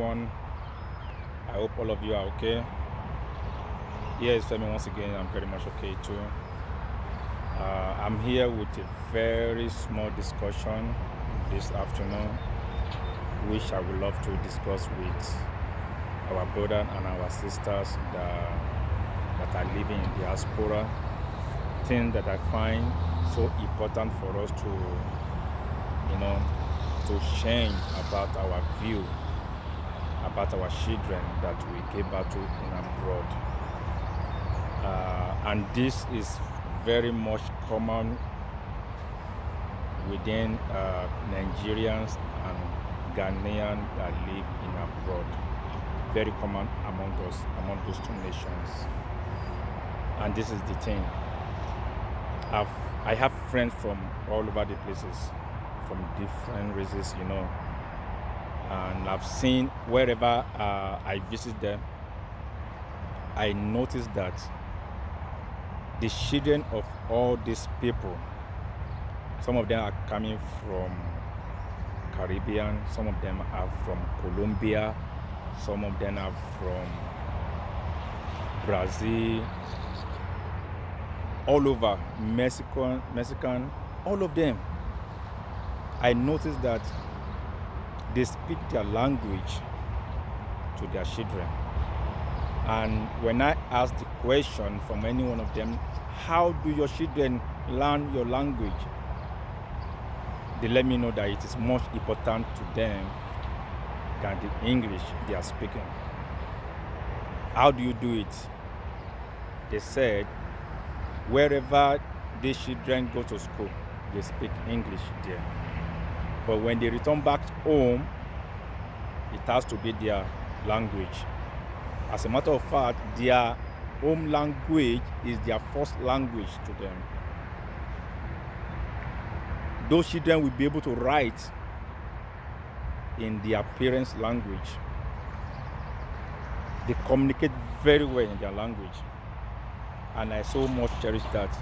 everyone. I hope all of you are okay. Here is Femi once again. I'm very much okay too. I'm here with a very small discussion this afternoon, which I would love to discuss with our brother and our sisters that are living in diaspora. Thing that I find so important for us to change about our view about our children that we gave birth to in abroad. And this is very much common within Nigerians and Ghanaians that live in abroad. Very common among those two nations. And this is the thing. I have friends from all over the places, from different races, and I've seen wherever I visit them, I notice that the children of all these people, some of them are coming from Caribbean, some of them are from Colombia, some of them are from Brazil, all over, Mexican, all of them. I noticed that they speak their language to their children. And when I ask the question from any one of them, how do your children learn your language? They let me know that it is much important to them than the English they are speaking. How do you do it? They said, wherever these children go to school, they speak English there. But when they return back home, it has to be their language. As a matter of fact, their home language is their first language to them. Those children will be able to write in their parents' language. They communicate very well in their language. And I so much cherish that,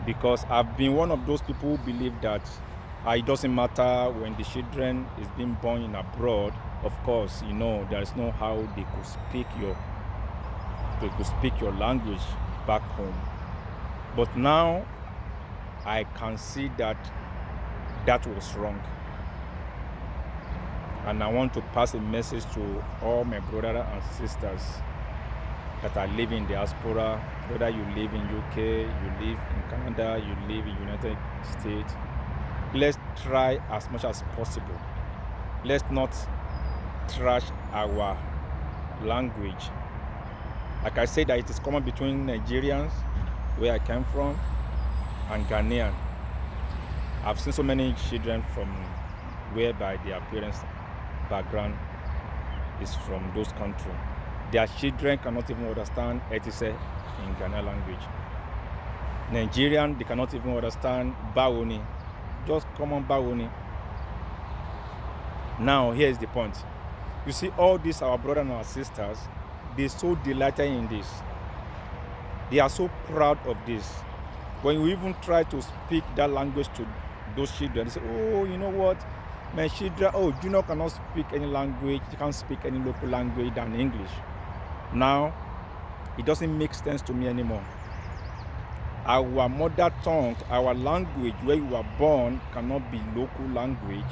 because I've been one of those people who believe that it doesn't matter when the children is being born in abroad. Of course, there is no how they could speak your language back home. But now I can see that was wrong. And I want to pass a message to all my brothers and sisters that are living in diaspora, whether you live in UK, you live in Canada, you live in United States. Let's try as much as possible. Let's not trash our language. Like I said, that it is common between Nigerians, where I came from, and Ghanaian. I've seen so many children from whereby their parents' background is from those countries. Their children cannot even understand Etise in Ghana language. Nigerian, they cannot even understand Bawoni, just common Bawoni. Now, here is the point. You see, all these our brothers and our sisters, they're so delighted in this. They are so proud of this. When we even try to speak that language to those children, they say, oh, you know what? My children, Junior cannot speak any language. He can't speak any local language than English. Now, it doesn't make sense to me anymore. Our mother tongue, our language, where you were born, cannot be local language.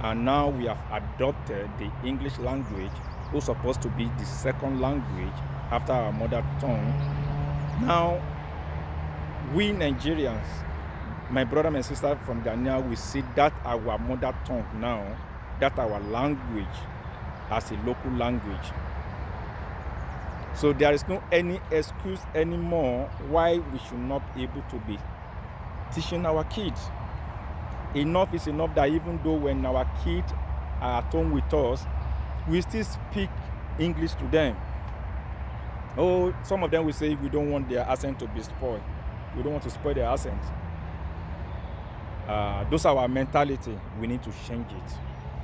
And now we have adopted the English language, who's supposed to be the second language after our mother tongue. Now, we Nigerians, my brother and sister from Ghana, we see that our mother tongue now, that our language as a local language. So there is no any excuse anymore why we should not be able to be teaching our kids. Enough is enough that even though when our kids are at home with us, we still speak English to them. Some of them will say we don't want their accent to be spoiled. We don't want to spoil their accent. Those are our mentality. We need to change it.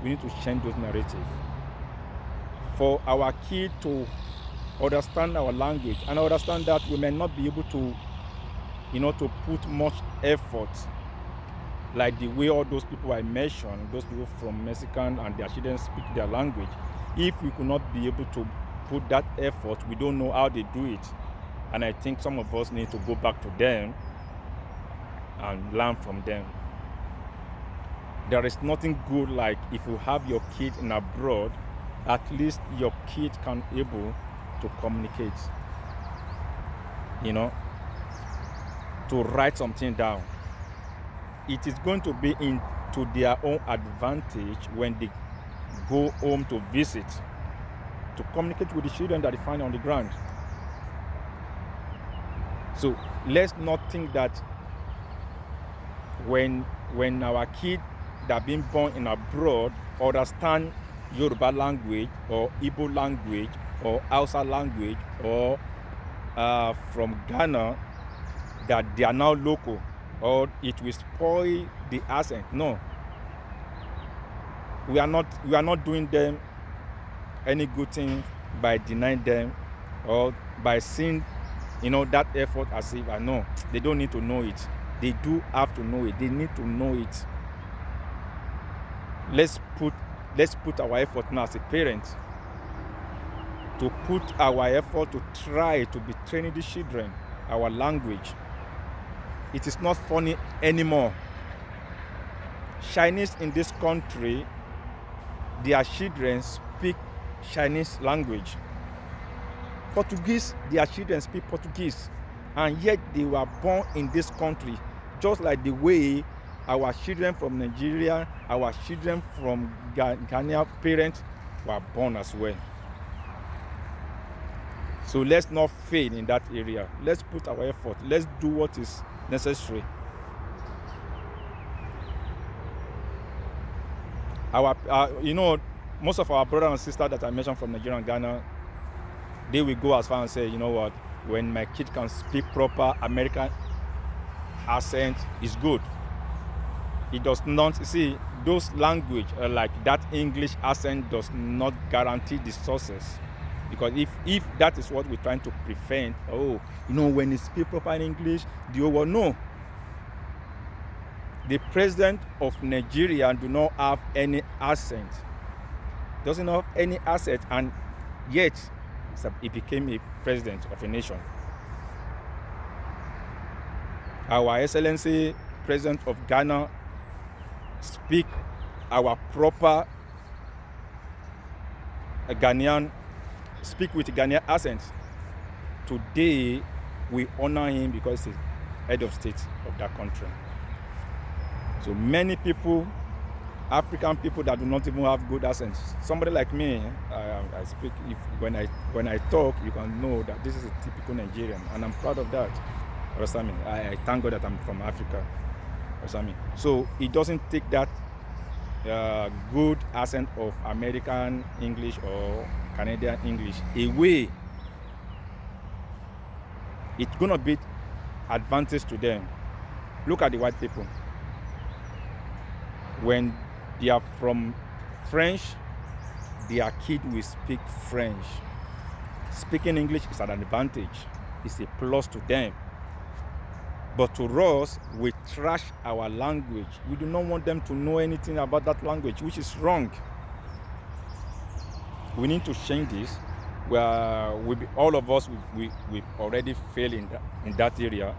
We need to change those narratives. For our kids to understand our language and understand that we may not be able to, to put much effort like the way all those people I mentioned, those people from Mexican and their children speak their language. If we could not be able to put that effort, we don't know how they do it. And I think some of us need to go back to them and learn from them. There is nothing good like if you have your kid in abroad, at least your kid can able to communicate, to write something down. It is going to be into their own advantage when they go home to visit, to communicate with the children that they find on the ground. So let's not think that when our kids that are being born in abroad understand Yoruba language or Igbo language or Hausa language or from Ghana, that they are now local, or it will spoil the accent. No, we are not doing them any good thing by denying them or by seeing that effort as if no, they don't need to know it. They do have to know it. They need to know it. Let's put our effort now as a parent to put our effort to try to be training the children our language. It is not funny anymore. Chinese in this country, their children speak Chinese language. Portuguese, their children speak Portuguese, and yet they were born in this country, just like the way our children from Nigeria, our children from Ghanaian parents were born as well. So let's not fail in that area. Let's put our effort. Let's do what is necessary. Most of our brothers and sisters that I mentioned from Nigeria and Ghana, they will go as far as say, when my kid can speak proper American accent, is good. It does not, those language like that English accent does not guarantee the success. Because if that is what we're trying to prevent, when you speak proper English, the whole world, no. The president of Nigeria do not have any accent. Doesn't have any accent, and yet he became a president of a nation. Our Excellency President of Ghana speak our proper Ghanaian, speak with Ghanaian accent. Today, we honor him because he's head of state of that country. So many people, African people that do not even have good accents. Somebody like me, I speak. When I talk, you can know that this is a typical Nigerian, and I'm proud of that. Understand me? I thank God that I'm from Africa. Understand me? So it doesn't take that good accent of American English or Canadian English away. It's gonna be advantage to them. Look at the white people. When they are from French, their kid will speak French. Speaking English is an advantage. It's a plus to them. But to us, we trash our language. We do not want them to know anything about that language, which is wrong. We need to change this. All of us, we've already failed in that area.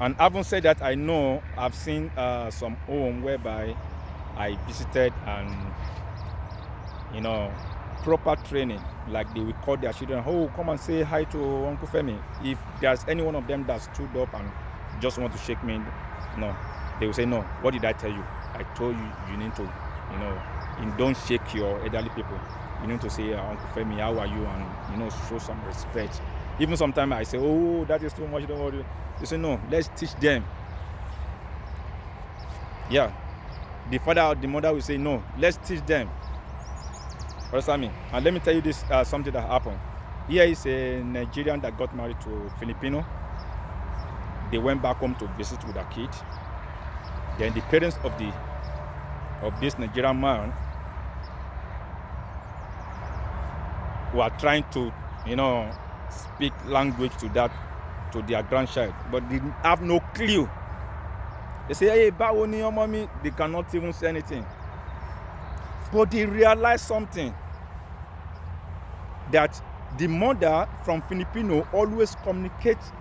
And having said that, I know I've seen some home whereby I visited and, proper training, like they will call their children, come and say hi to Uncle Femi. If there's any one of them that stood up and just want to shake me, no, they will say, no, what did I tell you? I told you, you need to, don't shake your elderly people. You need to say, Uncle Femi, how are you? And, show some respect. Even sometimes I say, that is too much, don't worry. They say, no, let's teach them. Yeah. The father or the mother will say, no, let's teach them. Understand me? And let me tell you this, something that happened. Here is a Nigerian that got married to a Filipino. They went back home to visit with their kid. Then the parents of this Nigerian man were trying to, speak language to their grandchild, but they have no clue. They say, hey, bawo ni your mommy? They cannot even say anything. But they realize something. that the mother from Filipino always communicates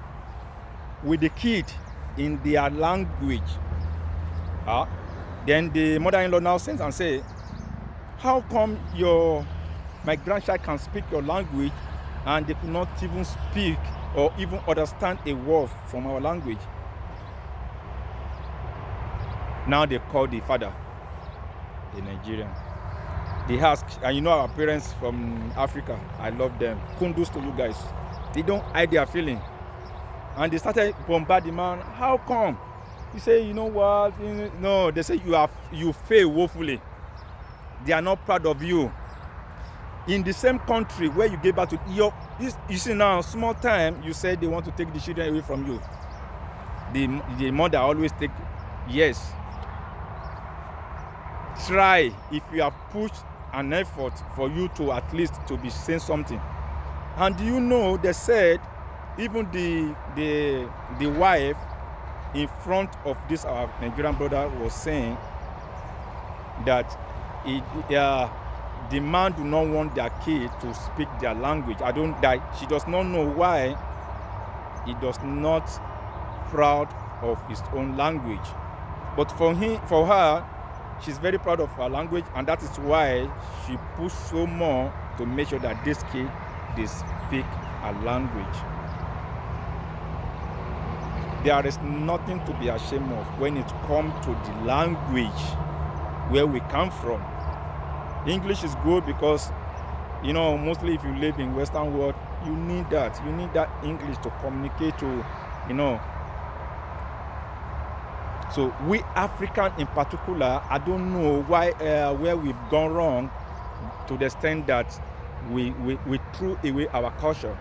with the kid in their language. Then the mother-in-law now sends and say, how come my grandchild can speak your language and they could not even speak or even understand a word from our language? Now they call the father, the Nigerian. They ask, and you know our parents from Africa, I love them. Kundus to you guys. They don't hide their feeling. And they started bombarding the man. How come? He say, you know what? No, they say you fail woefully. They are not proud of you. In the same country where you gave birth to, you see now, small time, you said they want to take the children away from you. The mother always take, yes. Try if you have pushed an effort for you to at least to be saying something. And do you know, they said, even the wife in front of this our Nigerian brother was saying that the man do not want their kid to speak their language. She does not know why he does not proud of his own language. But for her, she's very proud of her language, and that is why she pushed so more to make sure that this kid, they speak her language. There is nothing to be ashamed of when it comes to the language where we come from. English is good because, mostly if you live in Western world, you need that. You need that English to communicate to, So we African in particular, I don't know why where we've gone wrong to the extent that we threw away our culture.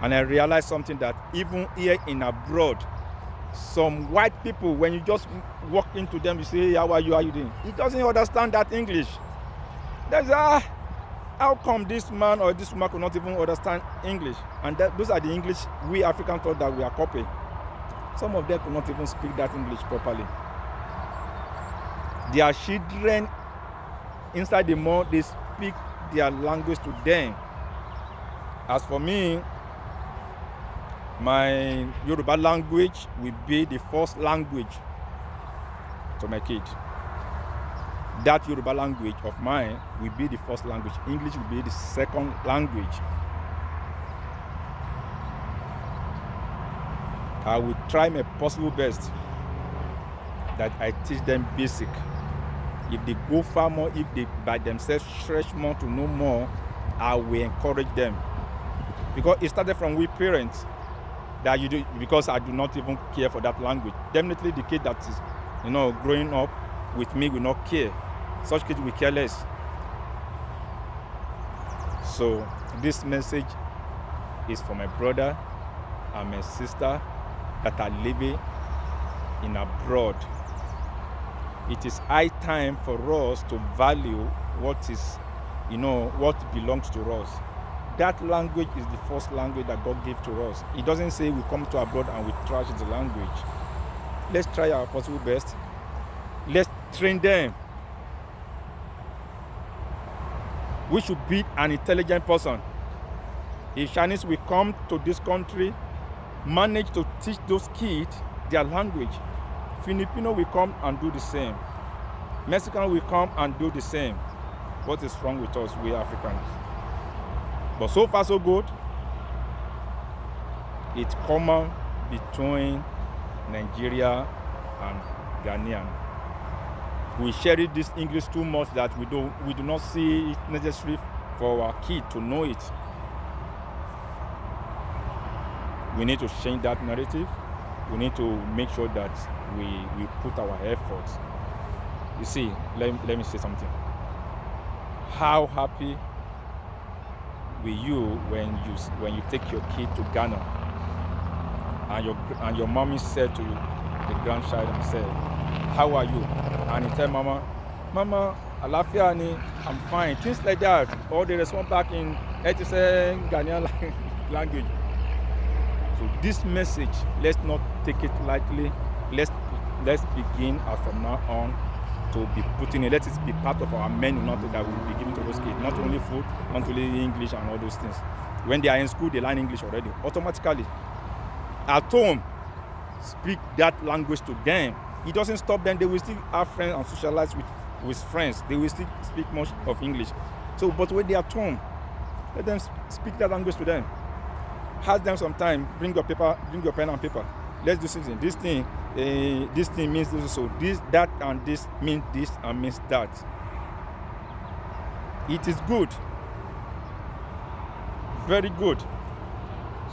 And I realized something, that even here in abroad, some white people, when you just walk into them, you say, hey, how are you doing? He doesn't understand that English. There's how come this man or this woman could not even understand English? And those are the English we Africans thought that we are copying. Some of them could not even speak that English properly. Their children inside the mall, they speak their language to them. As for me, my Yoruba language will be the first language to my kid. That Yoruba language of mine will be the first language. English will be the second language. I will try my possible best that I teach them basic. If they go far more, if they by themselves stretch more to know more, I will encourage them. Because it started from we parents that you do, because I do not even care for that language. Definitely the kid that is, growing up with me will not care. Such kids will care less. So this message is for my brother and my sister that are living in abroad. It is high time for us to value what is, what belongs to us. That language is the first language that God gave to us. It doesn't say we come to abroad and we trash the language. Let's try our possible best. Let's train them. We should be an intelligent person. If Chinese will come to this country, manage to teach those kids their language. Filipino will come and do the same. Mexican will come and do the same. What is wrong with us, we Africans? But so far so good. It's common between Nigeria and Ghanaian. We share this English too much that we do not see it necessary for our kid to know it. We need to change that narrative. We need to make sure that we put our efforts. You see, let me say something. How happy were you when you take your kid to Ghana and your mommy said to the grandchild and said, how are you? And he tell Mama, Alafia ni, I'm fine. Things like that. Or they respond back in Ghanaian language. So this message, let's not take it lightly. Let's begin as from now on to be put in it. Let it be part of our menu, not that will be given to those kids. Not only food, not only English and all those things. When they are in school, they learn English already. Automatically, at home, speak that language to them. It doesn't stop them. They will still have friends and socialize with friends. They will still speak much of English. So, but when they are at home, let them speak that language to them. Ask them sometime, bring your paper, bring your pen and paper. Let's do something. This thing means this, so this, that, and this means this and means that. It is good. Very good.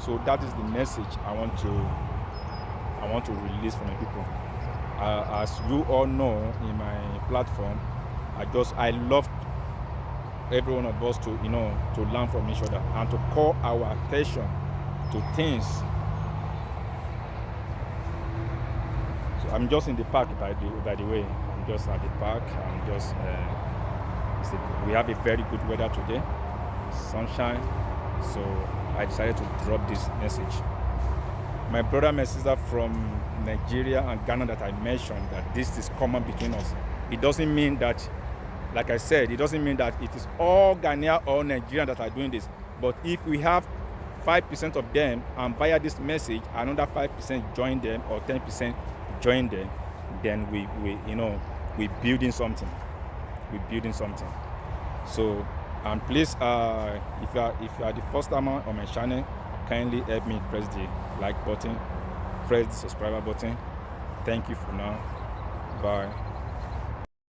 So that is the message I want to release from the people. As you all know, in my platform, I love every one of us to learn from each other and to call our attention to things. So I'm just in the park, by the way. I'm just at the park. We have a very good weather today, sunshine. So I decided to drop this message. My brother and my sister from Nigeria and Ghana that I mentioned, that this is common between us. It doesn't mean that, like I said, it doesn't mean that it is all Ghanaian or Nigerian that are doing this. But if we have 5% of them, and via this message, another 5% join them, or 10% join them, then we're building something. We're building something. So, and please, if you are the first timer on my channel, kindly help me press the like button, press the subscriber button. Thank you for now. Bye.